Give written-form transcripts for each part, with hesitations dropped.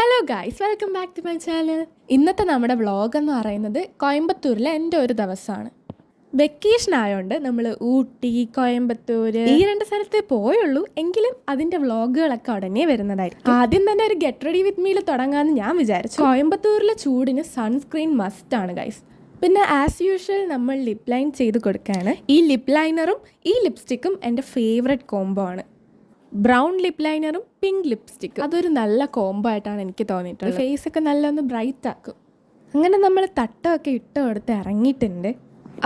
Hello guys, welcome back to my channel. ഇന്നത്തെ നമ്മുടെ vlog എന്ന് പറയുന്നത് കോയമ്പത്തൂരിലെ എൻ്റെ ഒരു ദിവസമാണ്. വെക്കേഷൻ ആയതുകൊണ്ട് നമ്മൾ ഊട്ടി, കോയമ്പത്തൂർ ഈ രണ്ട് സ്ഥലത്തേ പോയുള്ളൂ. എങ്കിലും അതിൻ്റെ വ്ളോഗുകളൊക്കെ ഉടനെ വരുന്നതായിരിക്കും. ആദ്യം തന്നെ ഒരു ഗെറ്റ് റെഡി വിത്ത് മീൽ തുടങ്ങാമെന്ന് ഞാൻ വിചാരിച്ചു. കോയമ്പത്തൂരിലെ ചൂടിന് സൺസ്ക്രീൻ മസ്റ്റാണ് ഗൈസ്. പിന്നെ ആസ് യൂഷ്വൽ നമ്മൾ ലിപ് ലൈൻ ചെയ്ത് കൊടുക്കുകയാണ്. ഈ ലിപ് ലൈനറും ഈ ലിപ്സ്റ്റിക്കും എൻ്റെ ഫേവറേറ്റ് കോംബോ ആണ്. ബ്രൗൺ ലിപ് ലൈനറും പിങ്ക് ലിപ്സ്റ്റിക്കും അതൊരു നല്ല കോംബോ ആയിട്ടാണ് എനിക്ക് തോന്നിയിട്ടുള്ളത്. ഫേസൊക്കെ നല്ലൊന്ന് ബ്രൈറ്റ് ആക്കും. അങ്ങനെ നമ്മൾ തട്ടമൊക്കെ ഇട്ട് കൊടുത്ത് ഇറങ്ങിയിട്ടുണ്ട്.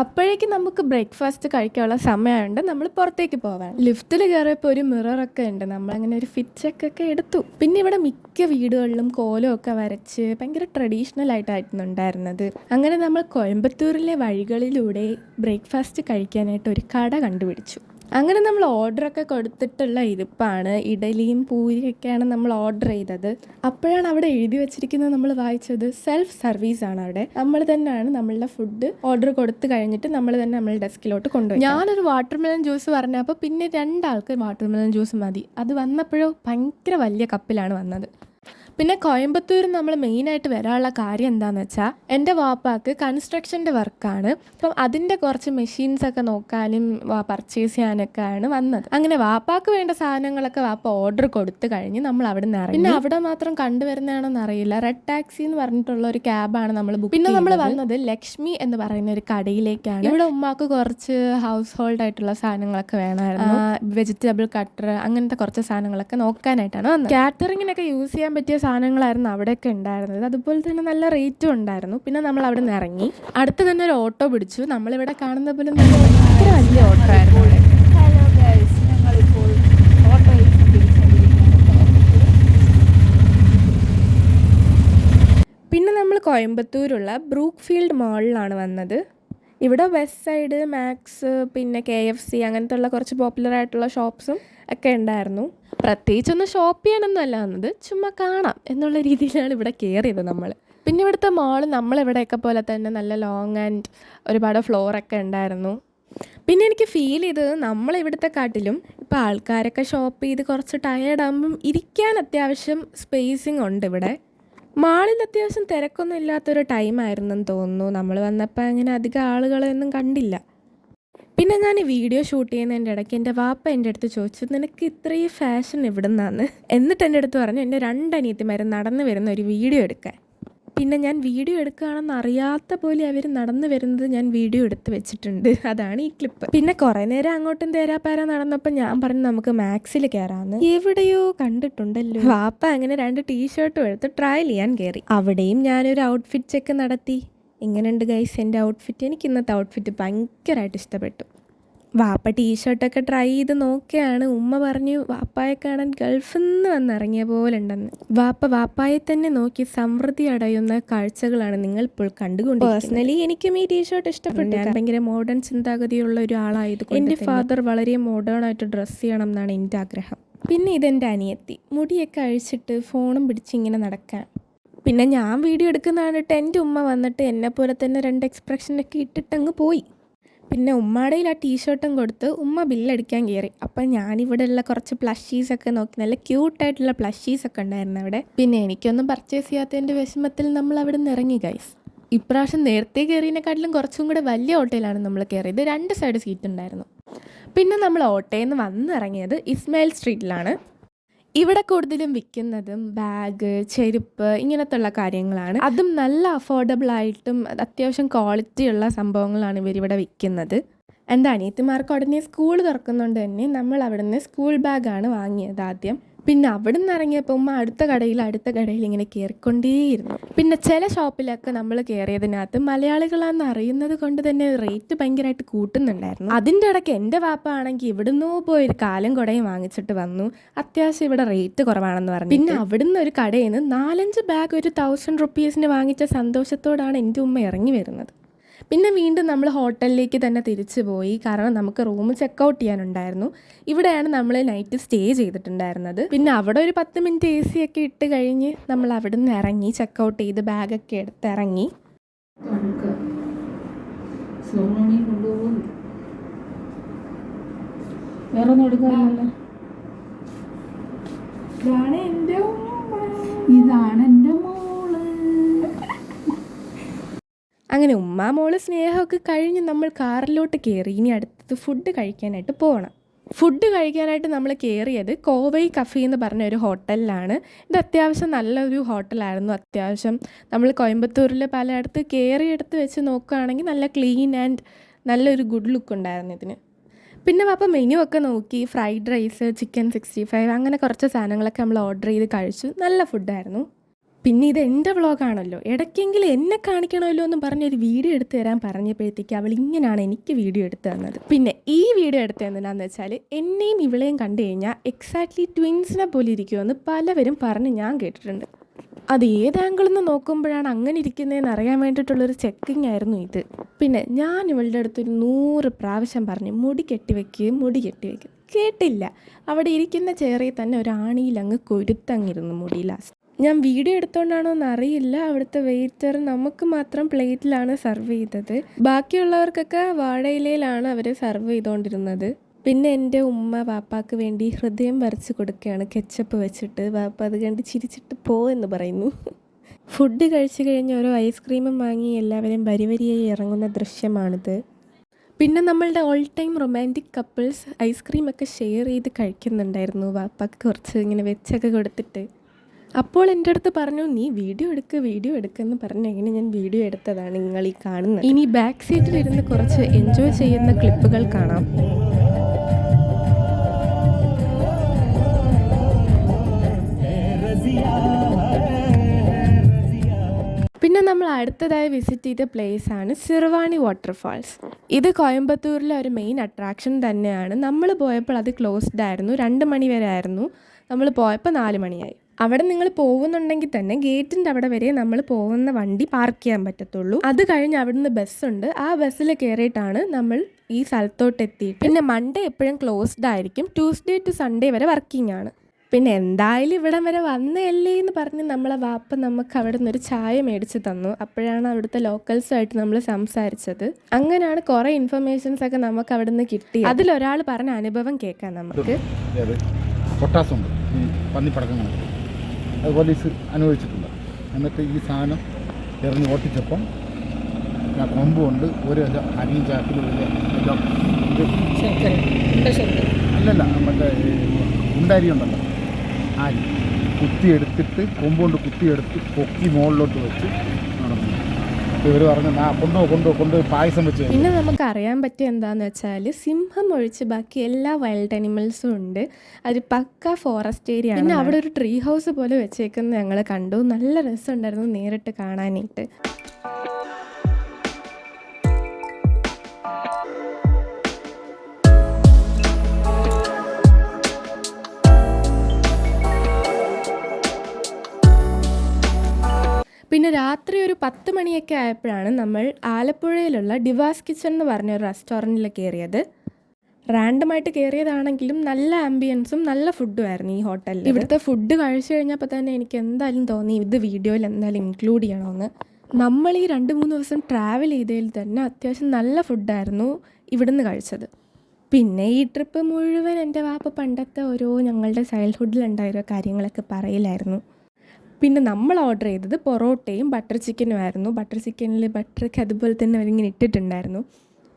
അപ്പോഴേക്കും നമുക്ക് ബ്രേക്ക്ഫാസ്റ്റ് കഴിക്കാനുള്ള സമയമുണ്ട്. നമ്മൾ പുറത്തേക്ക് പോവാൻ ലിഫ്റ്റിൽ കയറിയപ്പോൾ ഒരു മിററൊക്കെ ഉണ്ട്. നമ്മളങ്ങനെ ഒരു ഫിറ്റ് ചെക്കൊക്കെ എടുത്തു. പിന്നെ ഇവിടെ മിക്ക വീടുകളിലും കോലമൊക്കെ വരച്ച് ഭയങ്കര ട്രഡീഷണൽ ആയിട്ടായിരുന്നു ഉണ്ടായിരുന്നത്. അങ്ങനെ നമ്മൾ കോയമ്പത്തൂരിലെ വഴികളിലൂടെ ബ്രേക്ക്ഫാസ്റ്റ് കഴിക്കാനായിട്ട് ഒരു കട കണ്ടുപിടിച്ചു. അങ്ങനെ നമ്മൾ ഓർഡറൊക്കെ കൊടുത്തിട്ടുള്ള ഇരിപ്പാണ്. ഇഡലിയും പൂരിയൊക്കെയാണ് നമ്മൾ ഓർഡർ ചെയ്തത്. അപ്പോഴാണ് അവിടെ എഴുതി വെച്ചിരിക്കുന്നത്, നമ്മൾ വായിച്ചത് സെൽഫ് സർവീസാണ്. അവിടെ നമ്മൾ തന്നെയാണ് നമ്മളുടെ ഫുഡ് ഓർഡർ കൊടുത്തു കഴിഞ്ഞിട്ട് നമ്മൾ തന്നെ നമ്മളുടെ ഡെസ്കിലോട്ട് കൊണ്ടുപോയി. ഞാനൊരു വാട്ടർമെലൺ ജ്യൂസ് പറഞ്ഞപ്പോൾ പിന്നെ രണ്ടാൾക്ക് വാട്ടർമെലൺ ജ്യൂസ് മതി. അത് വന്നപ്പോഴോ ഭയങ്കര വലിയ കപ്പിലാണ് വന്നത്. പിന്നെ കോയമ്പത്തൂർ നമ്മൾ മെയിനായിട്ട് വരാനുള്ള കാര്യം എന്താണെന്ന് വെച്ചാൽ, എൻ്റെ വാപ്പാക്ക് കൺസ്ട്രക്ഷൻ്റെ വർക്കാണ്. അപ്പം അതിൻ്റെ കുറച്ച് മെഷീൻസൊക്കെ നോക്കാനും പർച്ചേസ് ചെയ്യാനൊക്കെ ആണ് വന്നത്. അങ്ങനെ വാപ്പാക്ക് വേണ്ട സാധനങ്ങളൊക്കെ വാപ്പ ഓർഡർ കൊടുത്തു കഴിഞ്ഞ് നമ്മൾ അവിടെ നിന്ന് ഇറങ്ങി. പിന്നെ അവിടെ മാത്രം കണ്ടുവരുന്നതാണെന്ന് അറിയില്ല, റെഡ് ടാക്സി എന്ന് പറഞ്ഞിട്ടുള്ള ഒരു ക്യാബാണ് നമ്മൾ ബുക്ക്. പിന്നെ നമ്മൾ വന്നത് ലക്ഷ്മി എന്ന് പറയുന്ന ഒരു കടയിലേക്കാണ്. ഇവിടെ ഉമ്മാക്ക് കുറച്ച് ഹൗസ് ഹോൾഡ് ആയിട്ടുള്ള സാധനങ്ങളൊക്കെ വേണമായിരുന്നു. വെജിറ്റബിൾ കട്ടർ അങ്ങനത്തെ കുറച്ച് സാധനങ്ങളൊക്കെ നോക്കാനായിട്ടാണ് വന്നത്. കാറ്ററിങ്ങിനൊക്കെ യൂസ് ചെയ്യാൻ പറ്റിയ സാധനങ്ങളായിരുന്നു അവിടെയൊക്കെ ഉണ്ടായിരുന്നത്. അതുപോലെ തന്നെ നല്ല റേറ്റും ഉണ്ടായിരുന്നു. പിന്നെ നമ്മൾ അവിടെ നിന്ന് ഇറങ്ങി അടുത്ത് തന്നെ ഒരു ഓട്ടോ പിടിച്ചു. നമ്മളിവിടെ കാണുന്ന പോലെ ഭയങ്കര വലിയ ഓട്ടോ ആയിരുന്നു. പിന്നെ നമ്മൾ കോയമ്പത്തൂരുള്ള ബ്രൂക്ക് ഫീൽഡ് മാളിലാണ് വന്നത്. ഇവിടെ വെസ്റ്റ് സൈഡ്, മാക്സ്, പിന്നെ KFC അങ്ങനത്തെ ഉള്ള കുറച്ച് പോപ്പുലർ ആയിട്ടുള്ള ഷോപ്സും ഒക്കെ ഉണ്ടായിരുന്നു. പ്രത്യേകിച്ചൊന്നും ഷോപ്പ് ചെയ്യാനൊന്നും അല്ല വന്നത്, ചുമ്മാ കാണാം എന്നുള്ള രീതിയിലാണ് ഇവിടെ കയറിയത് നമ്മൾ. പിന്നെ ഇവിടുത്തെ മാള് നമ്മളിവിടെയൊക്കെ പോലെ തന്നെ നല്ല ലോങ് ആൻഡ് ഒരുപാട് ഫ്ലോറൊക്കെ ഉണ്ടായിരുന്നു. പിന്നെ എനിക്ക് ഫീൽ ചെയ്തത് നമ്മളിവിടുത്തെ കാട്ടിലും ഇപ്പോൾ ആൾക്കാരൊക്കെ ഷോപ്പ് ചെയ്ത് കുറച്ച് ടയേർഡാകുമ്പം ഇരിക്കാൻ അത്യാവശ്യം സ്പേസിങ് ഉണ്ട് ഇവിടെ. മാളിൽ അത്യാവശ്യം തിരക്കൊന്നും ഇല്ലാത്തൊരു ടൈമായിരുന്നെന്ന് തോന്നുന്നു. നമ്മൾ വന്നപ്പോൾ അങ്ങനെ അധികം ആളുകളെയൊന്നും കണ്ടില്ല. പിന്നെ ഞാൻ ഈ വീഡിയോ ഷൂട്ട് ചെയ്യുന്നതിൻ്റെ ഇടയ്ക്ക് എൻ്റെ വാപ്പ എൻ്റെ അടുത്ത് ചോദിച്ചു, നിനക്ക് ഇത്രയും ഫാഷൻ എവിടെ നിന്നാണ്? എന്നിട്ട് എൻ്റെ അടുത്ത് പറഞ്ഞു, എൻ്റെ 2 അനിയത്തിമാരും നടന്നു വരുന്ന ഒരു വീഡിയോ എടുക്കാൻ. പിന്നെ ഞാൻ വീഡിയോ എടുക്കുകയാണെന്ന് അറിയാത്ത പോലെ അവർ നടന്നു വരുന്നത് ഞാൻ വീഡിയോ എടുത്ത് വെച്ചിട്ടുണ്ട്. അതാണ് ഈ ക്ലിപ്പ്. പിന്നെ കുറേ നേരം അങ്ങോട്ടും തേരാപ്പാര നടന്നപ്പോൾ ഞാൻ പറഞ്ഞു നമുക്ക് മാക്സിൽ കയറാമെന്ന്. എവിടെയോ കണ്ടിട്ടുണ്ടല്ലോ. വാപ്പ അങ്ങനെ 2 ടീഷർട്ടും എടുത്ത് ട്രയൽ ചെയ്യാൻ കയറി. അവിടെയും ഞാനൊരു ഔട്ട്ഫിറ്റ് ചെക്ക് നടത്തി. എങ്ങനെയുണ്ട് ഗൈസ് എൻ്റെ ഔട്ട്ഫിറ്റ്? എനിക്ക് ഇന്നത്തെ ഔട്ട്ഫിറ്റ് ഭയങ്കരമായിട്ട് ഇഷ്ടപ്പെട്ടു. വാപ്പ ടീഷർട്ടൊക്കെ ട്രൈ ചെയ്ത് നോക്കിയാണ്. ഉമ്മ പറഞ്ഞു വാപ്പായെ കാണാൻ ഗൾഫിൽ നിന്ന് വന്നിറങ്ങിയ പോലെ ഉണ്ടെന്ന്. വാപ്പായെ തന്നെ നോക്കി സമൃദ്ധി അടയുന്ന കാഴ്ചകളാണ് നിങ്ങൾ ഇപ്പോൾ കണ്ടുകൊണ്ടിരിക്കുന്നത്. പേഴ്സണലി എനിക്കും ഈ ടീഷർട്ട് ഇഷ്ടപ്പെട്ടു. ഞാൻ ഭയങ്കര മോഡേൺ ചിന്താഗതിയുള്ള ഒരാളായതുകൊണ്ട് എൻ്റെ ഫാദർ വളരെ മോഡേൺ ആയിട്ട് ഡ്രസ്സ് ചെയ്യണം എന്നാണ് എൻ്റെ ആഗ്രഹം. പിന്നെ ഇതെൻ്റെ അനിയത്തി, മുടിയൊക്കെ അഴിച്ചിട്ട് ഫോണും പിടിച്ചിങ്ങനെ നടക്കാൻ. പിന്നെ ഞാൻ വീഡിയോ എടുക്കുന്നതാണ് എൻ്റെ ഉമ്മ വന്നിട്ട് എന്നെപ്പോലെ തന്നെ 2 എക്സ്പ്രഷനൊക്കെ ഇട്ടിട്ടങ്ങ് പോയി. പിന്നെ ഉമ്മയുടെയിൽ ആ ടീഷർട്ടും കൊടുത്ത് ഉമ്മ ബില്ലടിക്കാൻ കയറി. അപ്പം ഞാനിവിടെ ഉള്ള കുറച്ച് പ്ലഷീസൊക്കെ നോക്കി. നല്ല ക്യൂട്ടായിട്ടുള്ള പ്ലഷീസൊക്കെ ഉണ്ടായിരുന്നു അവിടെ. പിന്നെ എനിക്കൊന്നും പർച്ചേസ് ചെയ്യാത്തതിൻ്റെ വിഷമത്തിൽ നമ്മൾ അവിടെ നിന്ന് ഇറങ്ങി ഗൈസ്. ഇപ്രാവശ്യം നേരത്തെ കയറിയതിനെക്കാട്ടിലും കുറച്ചും കൂടെ വലിയ ഓട്ടോയിലാണ് നമ്മൾ കയറിയത്. 2 സൈഡ് സീറ്റ് ഉണ്ടായിരുന്നു. പിന്നെ നമ്മൾ ഓട്ടോയിൽ നിന്ന് വന്നിറങ്ങിയത് ഇസ്മായിൽ സ്ട്രീറ്റിലാണ്. ഇവിടെ കൂടുതലും വിൽക്കുന്നതും ബാഗ്, ചെരുപ്പ് ഇങ്ങനത്തുള്ള കാര്യങ്ങളാണ്. അതും നല്ല അഫോർഡബിൾ ആയിട്ടും അത്യാവശ്യം ക്വാളിറ്റി ഉള്ള സംഭവങ്ങളാണ് ഇവരിവിടെ വിൽക്കുന്നത്. എൻ്റെ അനിയത്തിമാർക്ക് ഉടനെ സ്കൂൾ തുറക്കുന്നതുകൊണ്ട് തന്നെ നമ്മൾ അവിടെ നിന്ന് സ്കൂൾ ബാഗാണ് വാങ്ങിയത് ആദ്യം. പിന്നെ അവിടെ നിന്ന് ഇറങ്ങിയപ്പോൾ ഉമ്മ അടുത്ത കടയിൽ ഇങ്ങനെ കയറിക്കൊണ്ടേയിരുന്നു. പിന്നെ ചില ഷോപ്പിലൊക്കെ നമ്മൾ കയറിയതിനകത്ത് മലയാളികളാണെന്ന് അറിയുന്നത് കൊണ്ട് തന്നെ റേറ്റ് ഭയങ്കരമായിട്ട് കൂട്ടുന്നുണ്ടായിരുന്നു. അതിൻ്റെ ഇടയ്ക്ക് എൻ്റെ വാപ്പ ആണെങ്കിൽ ഇവിടുന്നോ പോയൊരു കാലം കുടയും വാങ്ങിച്ചിട്ട് വന്നു. അത്യാവശ്യം ഇവിടെ റേറ്റ് കുറവാണെന്ന് പറഞ്ഞു. പിന്നെ അവിടുന്ന് ഒരു കടയിൽ നിന്ന് 4-5 ബാഗ് ഒരു 1000 റുപ്പീസിന് വാങ്ങിച്ച സന്തോഷത്തോടാണ് എൻ്റെ ഉമ്മ ഇറങ്ങി വരുന്നത്. പിന്നെ വീണ്ടും നമ്മൾ ഹോട്ടലിലേക്ക് തന്നെ തിരിച്ചു പോയി. കാരണം നമുക്ക് റൂം ചെക്കൗട്ട് ചെയ്യാനുണ്ടായിരുന്നു. ഇവിടെയാണ് നമ്മൾ നൈറ്റ് സ്റ്റേ ചെയ്തിട്ടുണ്ടായിരുന്നത്. പിന്നെ അവിടെ ഒരു 10 മിനിറ്റ് AC ഒക്കെ ഇട്ട് കഴിഞ്ഞ് നമ്മൾ അവിടെ നിന്ന് ഇറങ്ങി, ചെക്കൗട്ട് ചെയ്ത് ബാഗൊക്കെ എടുത്ത് ഇറങ്ങി. വേറെ ഒന്നും എടുക്കാറില്ലല്ലോ. എൻ്റെ ഉമ്മ ഇതാണ് എൻ്റെ മോള്. അങ്ങനെ മോള് സ്നേഹമൊക്കെ കഴിഞ്ഞ് നമ്മൾ കാറിലോട്ട് കയറി. ഇനി അടുത്തത് ഫുഡ് കഴിക്കാനായിട്ട് പോകണം. ഫുഡ് കഴിക്കാനായിട്ട് നമ്മൾ കയറിയത് കോവൈ കഫേ എന്ന് പറഞ്ഞ ഒരു ഹോട്ടലിലാണ്. ഇത് അത്യാവശ്യം നല്ലൊരു ഹോട്ടലായിരുന്നു. അത്യാവശ്യം നമ്മൾ കോയമ്പത്തൂരിൽ പലയിടത്ത് കയറിയെടുത്ത് വെച്ച് നോക്കുകയാണെങ്കിൽ നല്ല ക്ലീൻ ആൻഡ് നല്ലൊരു ഗുഡ് ലുക്ക് ഉണ്ടായിരുന്നു ഇതിന്. പിന്നെ അപ്പോൾ മെനു ഒക്കെ നോക്കി. ഫ്രൈഡ് റൈസ്, ചിക്കൻ 65 അങ്ങനെ കുറച്ച് സാധനങ്ങളൊക്കെ നമ്മൾ ഓർഡർ ചെയ്ത് കഴിച്ചു. നല്ല ഫുഡായിരുന്നു. പിന്നെ ഇത് എൻ്റെ വ്ളോഗാണല്ലോ, ഇടയ്ക്കെങ്കിലും എന്നെ കാണിക്കണമല്ലോ എന്നും പറഞ്ഞൊരു വീഡിയോ എടുത്ത് തരാൻ പറഞ്ഞപ്പോഴത്തേക്ക് അവൾ ഇങ്ങനെയാണ് എനിക്ക് വീഡിയോ എടുത്ത് തന്നത്. പിന്നെ ഈ വീഡിയോ എടുത്ത് തന്നതെന്ന് വെച്ചാൽ എന്നെയും ഇവളെയും കണ്ടു കഴിഞ്ഞാൽ എക്സാക്ട്ലി ട്വിൻസിനെ പോലെ ഇരിക്കുമെന്ന് പലവരും പറഞ്ഞ് ഞാൻ കേട്ടിട്ടുണ്ട്. അത് ഏത് ആംഗിളിൽ നിന്ന് നോക്കുമ്പോഴാണ് അങ്ങനെ ഇരിക്കുന്നതെന്ന് അറിയാൻ വേണ്ടിയിട്ടുള്ളൊരു ചെക്കിങ് ആയിരുന്നു ഇത്. പിന്നെ ഞാൻ ഇവളുടെ അടുത്തൊരു 100 പ്രാവശ്യം പറഞ്ഞു മുടി കെട്ടിവെക്കും. കേട്ടില്ല. അവിടെ ഇരിക്കുന്ന ചെയറിൽ തന്നെ ഒരു ആണിയിൽ അങ്ങ് കൊരുത്തങ്ങിരുന്നു മുടി. ലാസ്റ്റ് ഞാൻ വീഡിയോ എടുത്തോണ്ടാണോ എന്നറിയില്ല, അവിടുത്തെ വെയിറ്റർ നമുക്ക് മാത്രം പ്ലേറ്റിലാണ് സർവ് ചെയ്തത്. ബാക്കിയുള്ളവർക്കൊക്കെ വാഴയിലയിലാണ് അവർ സർവ് ചെയ്തുകൊണ്ടിരുന്നത്. പിന്നെ എൻ്റെ ഉമ്മ വാപ്പാക്ക് വേണ്ടി ഹൃദയം വരച്ച് കൊടുക്കുകയാണ് കെച്ചപ്പ് വെച്ചിട്ട്. വാപ്പ അത് കണ്ട് ചിരിച്ചിട്ട് എന്ന് പറയുന്നു. ഫുഡ് കഴിച്ചു കഴിഞ്ഞ് ഓരോ ഐസ്ക്രീമും വാങ്ങി എല്ലാവരും വരിവരിയായി ഇറങ്ങുന്ന ദൃശ്യമാണിത്. പിന്നെ നമ്മളുടെ ഓൾ ടൈം റൊമാൻറ്റിക് കപ്പിൾസ് ഐസ്ക്രീമൊക്കെ ഷെയർ ചെയ്ത് കഴിക്കുന്നുണ്ടായിരുന്നു. വാപ്പാക്ക് കുറച്ച് ഇങ്ങനെ വെച്ചൊക്കെ കൊടുത്തിട്ട്. അപ്പോൾ എൻ്റെ അടുത്ത് പറഞ്ഞു നീ വീഡിയോ എടുക്കുമെന്ന് പറഞ്ഞു. അങ്ങനെ ഞാൻ വീഡിയോ എടുത്തതാണ് നിങ്ങൾ ഈ കാണുന്നത്. ഇനി ബാക്ക് സീറ്റിലിരുന്ന് കുറച്ച് എൻജോയ് ചെയ്യുന്ന ക്ലിപ്പുകൾ കാണാം. പിന്നെ നമ്മൾ അടുത്തതായി വിസിറ്റ് ചെയ്ത പ്ലേസ് ആണ് സിർവാണി വാട്ടർഫാൾസ്. ഇത് കോയമ്പത്തൂരിലെ ഒരു മെയിൻ അട്രാക്ഷൻ തന്നെയാണ്. നമ്മൾ പോയപ്പോൾ അത് ക്ലോസ്ഡ് ആയിരുന്നു. 2 മണി വരെ ആയിരുന്നു. നമ്മൾ പോയപ്പോൾ 4 മണിയായി. അവിടെ നിങ്ങൾ പോകുന്നുണ്ടെങ്കിൽ തന്നെ ഗേറ്റിൻ്റെ അവിടെ വരെ നമ്മൾ പോകുന്ന വണ്ടി പാർക്ക് ചെയ്യാൻ പറ്റത്തുള്ളൂ. അത് കഴിഞ്ഞ് അവിടുന്ന് ബസ്സുണ്ട്. ആ ബസ്സിൽ കയറിയിട്ടാണ് നമ്മൾ ഈ സ്ഥലത്തോട്ട് എത്തിയിട്ട്. പിന്നെ മൺഡേ എപ്പോഴും ക്ലോസ്ഡ് ആയിരിക്കും. ട്യൂസ്ഡേ ടു സൺഡേ വരെ വർക്കിംഗ് ആണ്. പിന്നെ എന്തായാലും ഇവിടം വരെ വന്നല്ലേ എന്ന് പറഞ്ഞ് നമ്മളെ വാപ്പ നമുക്ക് അവിടെ നിന്നൊരു ചായ മേടിച്ച് തന്നു. അപ്പോഴാണ് അവിടുത്തെ ലോക്കൽസായിട്ട് നമ്മൾ സംസാരിച്ചത്. അങ്ങനെയാണ് കുറേ ഇൻഫർമേഷൻസ് ഒക്കെ നമുക്ക് അവിടെ നിന്ന് കിട്ടി. അതിലൊരാൾ പറഞ്ഞ അനുഭവം കേൾക്കാം നമുക്ക്. പൊട്ടാസുണ്ട് ഈ പന്നിപ്പടക്കങ്ങൾ, അത് പോലീസ് അനുഭവിച്ചിട്ടുണ്ട്. എന്നിട്ട് ഈ സാധനം എറിഞ്ഞ് ഓട്ടിച്ചപ്പം കൊമ്പ് കൊണ്ട് ഒരു അരിയും ചാക്കിൽ അല്ലല്ല മറ്റേ ഉണ്ടരി ഉണ്ടല്ലോ, അരി കുത്തിയെടുത്തിട്ട് കൊമ്പ് കൊണ്ട് കുത്തിയെടുത്ത് പൊക്കി മുകളിലോട്ട് വെച്ച് നടന്നു. ഇവർ പറഞ്ഞു കൊണ്ടുപോയി പായസം വെച്ച്. പിന്നെ നമുക്ക് അറിയാൻ പറ്റിയ എന്താന്ന് വെച്ചാൽ സിംഹം ഒഴിച്ച് ബാക്കി എല്ലാ വൈൽഡ് അനിമൽസും ഉണ്ട്. അത് പക്ക ഫോറസ്റ്റ് ഏരിയ ആണ്. പിന്നെ അവിടെ ഒരു ട്രീ ഹൗസ് പോലെ വെച്ചേക്കുന്നത് ഞങ്ങൾ കണ്ടു. നല്ല രസമുണ്ടായിരുന്നു നേരിട്ട് കാണാനായിട്ട്. പിന്നെ രാത്രി ഒരു 10 മണിയൊക്കെ ആയപ്പോഴാണ് നമ്മൾ ആലപ്പുഴയിലുള്ള ഡിവാസ് കിച്ചൺ എന്ന് പറഞ്ഞ ഒരു റെസ്റ്റോറൻറ്റിൽ കയറിയത്. റാൻഡമായിട്ട് കയറിയതാണെങ്കിലും നല്ല ആംബിയൻസും നല്ല ഫുഡും ആയിരുന്നു ഈ ഹോട്ടലിൽ. ഇവിടുത്തെ ഫുഡ് കഴിച്ചു കഴിഞ്ഞപ്പോൾ തന്നെ എനിക്ക് എന്തായാലും തോന്നി ഇത് വീഡിയോയിൽ എന്തായാലും ഇൻക്ലൂഡ് ചെയ്യണമെന്ന്. നമ്മൾ ഈ 2-3 ദിവസം ട്രാവൽ ചെയ്തതിൽ തന്നെ അത്യാവശ്യം നല്ല ഫുഡായിരുന്നു ഇവിടുന്ന് കഴിച്ചത്. പിന്നെ ഈ ട്രിപ്പ് മുഴുവൻ എൻ്റെ വാപ്പ പണ്ടത്തെ ഓരോ ഞങ്ങളുടെ ചൈൽഡ്ഹുഡിലുണ്ടായ കാര്യങ്ങളൊക്കെ പറയലായിരുന്നു. പിന്നെ നമ്മൾ ഓർഡർ ചെയ്തത് പൊറോട്ടയും ബട്ടർ ചിക്കനും ആയിരുന്നു. ബട്ടർ ചിക്കനിൽ ബട്ടറൊക്കെ അതുപോലെ തന്നെ അവരിങ്ങനെ ഇട്ടിട്ടുണ്ടായിരുന്നു.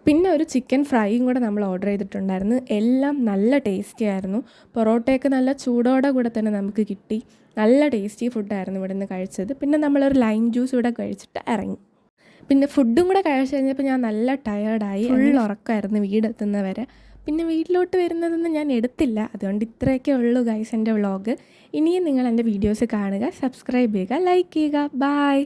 പിന്നെ ഒരു ചിക്കൻ ഫ്രൈയും കൂടെ നമ്മൾ ഓർഡർ ചെയ്തിട്ടുണ്ടായിരുന്നു. എല്ലാം നല്ല ടേസ്റ്റി ആയിരുന്നു. പൊറോട്ടയൊക്കെ നല്ല ചൂടോടെ കൂടെ തന്നെ നമുക്ക് കിട്ടി. നല്ല ടേസ്റ്റി ഫുഡായിരുന്നു ഇവിടെ നിന്ന് കഴിച്ചത്. പിന്നെ നമ്മളൊരു ലൈം ജ്യൂസ് കൂടെ കഴിച്ചിട്ട് ഇറങ്ങി. പിന്നെ ഫുഡും കൂടെ കഴിച്ച് കഴിഞ്ഞപ്പോൾ ഞാൻ നല്ല ടയേർഡായി. ഫുൾ ഉറക്കമായിരുന്നു വീടെത്തുന്നവരെ. പിന്നെ വീട്ടിലോട്ട് വരുന്നതൊന്നും ഞാൻ എടുത്തില്ല. അതുകൊണ്ട് ഇത്രയൊക്കെ ഉള്ളൂ ഗൈസ് എൻ്റെ വ്ളോഗ്. ഇനിയും നിങ്ങൾ എൻ്റെ വീഡിയോസ് കാണുക, സബ്സ്ക്രൈബ് ചെയ്യുക, ലൈക്ക് ചെയ്യുക. ബായ്.